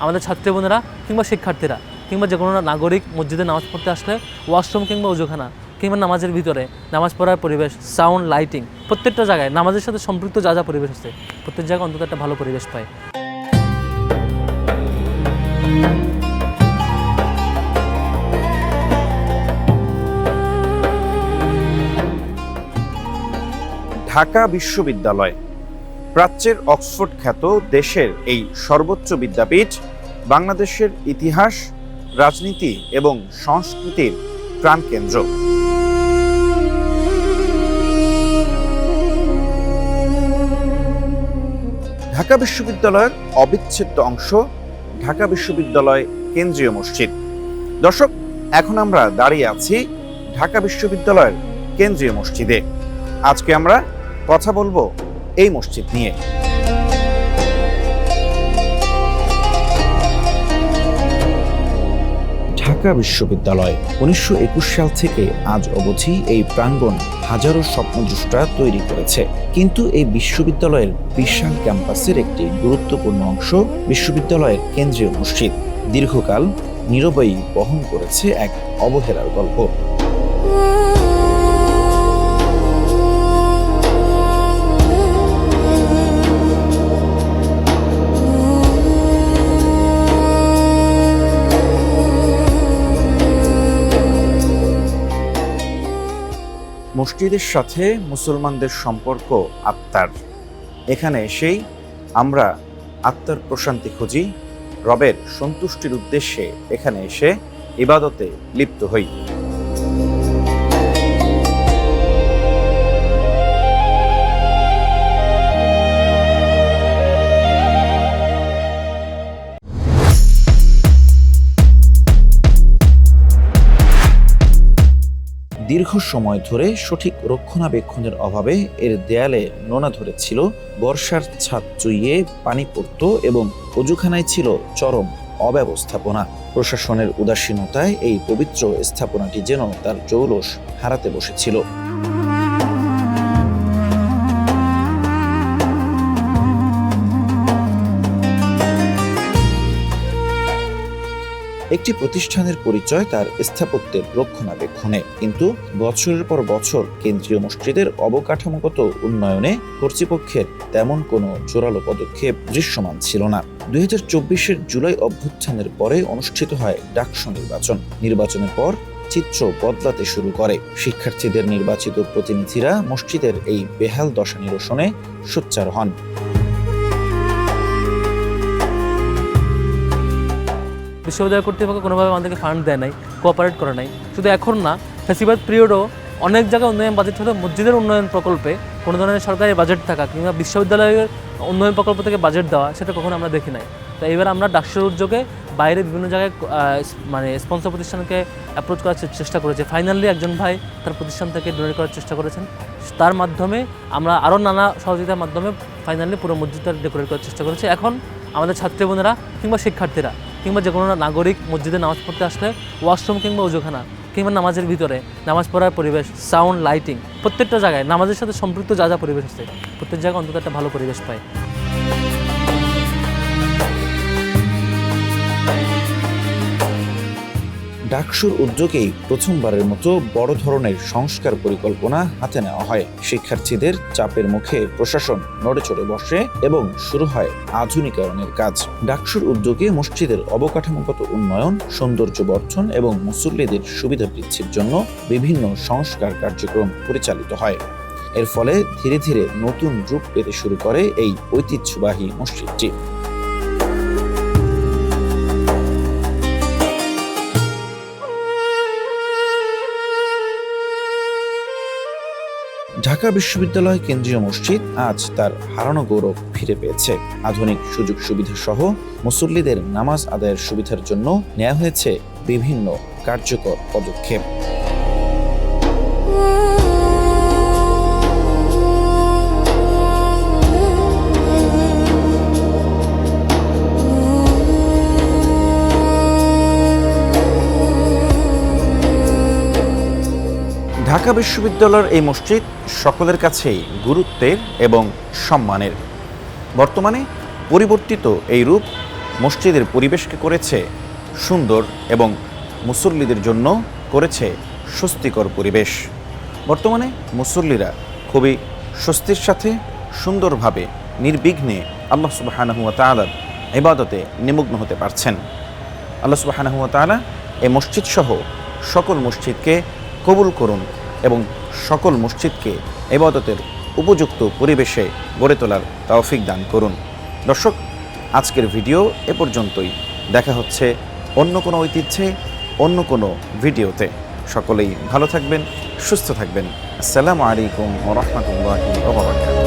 আমাদের ছাত্রী বোনেরা কিংবা শিক্ষার্থীরা কিংবা যে কোনো নাগরিক মসজিদে নামাজ পড়তে আসলে ওয়াশরুম কিংবা অজুখানা কিংবা নামাজের ভিতরে নামাজ পড়ার পরিবেশ, সাউন্ড, লাইটিং প্রত্যেকটা জায়গায় নামাজের সাথে সম্পৃক্ত যা যা পরিবেশ আছে প্রত্যেক জায়গায় অন্তত একটা ভালো পরিবেশ পায়। ঢাকা বিশ্ববিদ্যালয় প্রাচ্যের অক্সফোর্ড খ্যাত দেশের এই সর্বোচ্চ বিদ্যাপীঠ বাংলাদেশের ইতিহাস, রাজনীতি এবং সংস্কৃতির প্রাণকেন্দ্র। ঢাকা বিশ্ববিদ্যালয়ের অবিচ্ছেদ্য অংশ ঢাকা বিশ্ববিদ্যালয় কেন্দ্রীয় মসজিদ। দর্শক, এখন আমরা দাঁড়িয়ে আছি ঢাকা বিশ্ববিদ্যালয়ের কেন্দ্রীয় মসজিদে। আজকে আমরা কথা বলবো এই মসজিদ নিয়ে। ঢাকা বিশ্ববিদ্যালয় 1921 সাল থেকে আজ অবধি এই প্রাঙ্গণ হাজারো স্বপ্নদ্রষ্টা তৈরি করেছে, কিন্তু এই বিশ্ববিদ্যালয়ের বিশাল ক্যাম্পাসের একটি গুরুত্বপূর্ণ অংশ বিশ্ববিদ্যালয়ের কেন্দ্রীয় মসজিদ দীর্ঘকাল নীরবেই বহন করেছে এক অবহেলার গল্প। মসজিদের সাথে মুসলমানদের সম্পর্ক আত্মার। এখানে এসেই আমরা আত্মার প্রশান্তি খুঁজি, রবের সন্তুষ্টির উদ্দেশ্যে এখানে এসে ইবাদতে লিপ্ত হই। দীর্ঘ সময় ধরে সঠিক রক্ষণাবেক্ষণের অভাবে এর দেয়ালে নোনা ধরেছিল, বর্ষার ছাদ চুইয়ে পানি পড়ত এবং অজুখানায় ছিল চরম অব্যবস্থাপনা। প্রশাসনের উদাসীনতায় এই পবিত্র স্থাপনাটি যেন তার জৌলস হারাতে বসেছিল। একটি প্রতিষ্ঠানের পরিচয় তার স্থাপত্যের রক্ষণাবেক্ষণে, কিন্তু বছরের পর বছর কেন্দ্রীয় মসজিদের অবকাঠামোগত উন্নয়নে কর্তৃপক্ষের তেমন কোনো জোরালো পদক্ষেপ দৃশ্যমান ছিল না। 2024-এর জুলাই অভ্যুত্থানের পরে অনুষ্ঠিত হয় ডাকসু নির্বাচন। নির্বাচনের পর চিত্র বদলাতে শুরু করে। শিক্ষার্থীদের নির্বাচিত প্রতিনিধিরা মসজিদের এই বেহাল দশা নিরসনে সোচ্চার হন। বিশ্ববিদ্যালয় কর্তৃপক্ষ কোনোভাবে আমাদেরকে ফান্ড দেয় নাই, কোঅপারেট করে নাই। শুধু এখন না, ফ্যাসিবাদ পিরিয়ডও অনেক জায়গায় উন্নয়ন বাজেট হলে মসজিদের উন্নয়ন প্রকল্পে কোনো ধরনের সরকারি বাজেট থাকা কিংবা বিশ্ববিদ্যালয়ের উন্নয়ন প্রকল্প থেকে বাজেট দেওয়া সেটা কখনো আমরা দেখি নাই। তো এবার আমরা ডাকসুর উদ্যোগে বাইরে বিভিন্ন জায়গায় স্পন্সর প্রতিষ্ঠানকে অ্যাপ্রোচ করার চেষ্টা করেছি। ফাইনালি একজন ভাই তার প্রতিষ্ঠান থেকে ডোনেট করার চেষ্টা করেছেন। তার মাধ্যমে আমরা আরও নানা সহযোগিতার মাধ্যমে ফাইনালি পুরো মসজিদটা ডেকোরেট করার চেষ্টা করেছি। এখন আমাদের ছাত্রী বোনেরা কিংবা শিক্ষার্থীরা কিংবা যে কোনো নাগরিক মসজিদে নামাজ পড়তে আসলে ওয়াশরুম কিংবা অজুখানা কিংবা নামাজের ভিতরে নামাজ পড়ার পরিবেশ, সাউন্ড, লাইটিং প্রত্যেকটা জায়গায় নামাজের সাথে সম্পৃক্ত যা যা পরিবেশ আছে প্রত্যেক জায়গায় অন্তত একটা ভালো পরিবেশ পায়। ডাকসুর উদ্যোগেই প্রথমবারের মতো বড় ধরনের সংস্কার পরিকল্পনা হাতে নেওয়া হয়। শিক্ষার্থীদের চাপের মুখে প্রশাসন নড়েচড়ে বসে এবং শুরু হয় আধুনিকায়নের কাজ। ডাকসুর উদ্যোগে মসজিদের অবকাঠামোগত উন্নয়ন, সৌন্দর্য বর্ধন এবং মুসল্লিদের সুবিধা বৃদ্ধির জন্য বিভিন্ন সংস্কার কার্যক্রম পরিচালিত হয়। এর ফলে ধীরে ধীরে নতুন রূপ পেতে শুরু করে এই ঐতিহ্যবাহী মসজিদটি। ঢাকা বিশ্ববিদ্যালয় কেন্দ্রীয় মসজিদ আজ তার হারানো গৌরব ফিরে পেয়েছে। আধুনিক সুযোগ সুবিধা সহ মুসল্লিদের নামাজ আদায়ের সুবিধার জন্য নেওয়া হয়েছে বিভিন্ন কার্যকর পদক্ষেপ। ঢাকা বিশ্ববিদ্যালয়ের এই মসজিদ সকলের কাছেই গুরুত্বের এবং সম্মানের। বর্তমানে পরিবর্তিত এই রূপ মসজিদের পরিবেশকে করেছে সুন্দর এবং মুসল্লিদের জন্য করেছে স্বস্তিকর পরিবেশ। বর্তমানে মুসল্লিরা খুবই স্বস্তির সাথে সুন্দরভাবে নির্বিঘ্নে আল্লাহ সুবহানাহু ওয়া তাআলার ইবাদতে নিমগ্ন হতে পারছেন। আল্লাহ সুবহানাহু ওয়া তাআলা এই মসজিদ সহ সকল মসজিদকে কবুল করুন এবং সকল মসজিদকে ইবাদতের উপযুক্ত পরিবেশে গড়ে তোলার তৌফিক দান করুন। দর্শক, আজকের ভিডিও এ পর্যন্তই। দেখা হচ্ছে অন্য কোনো ঐতিহ্যে, অন্য কোনো ভিডিওতে। সকলেই ভালো থাকবেন, সুস্থ থাকবেন। আসসালামু আলাইকুম ওয়া রাহমাতুল্লাহি ওয়া বারাকাতুহু।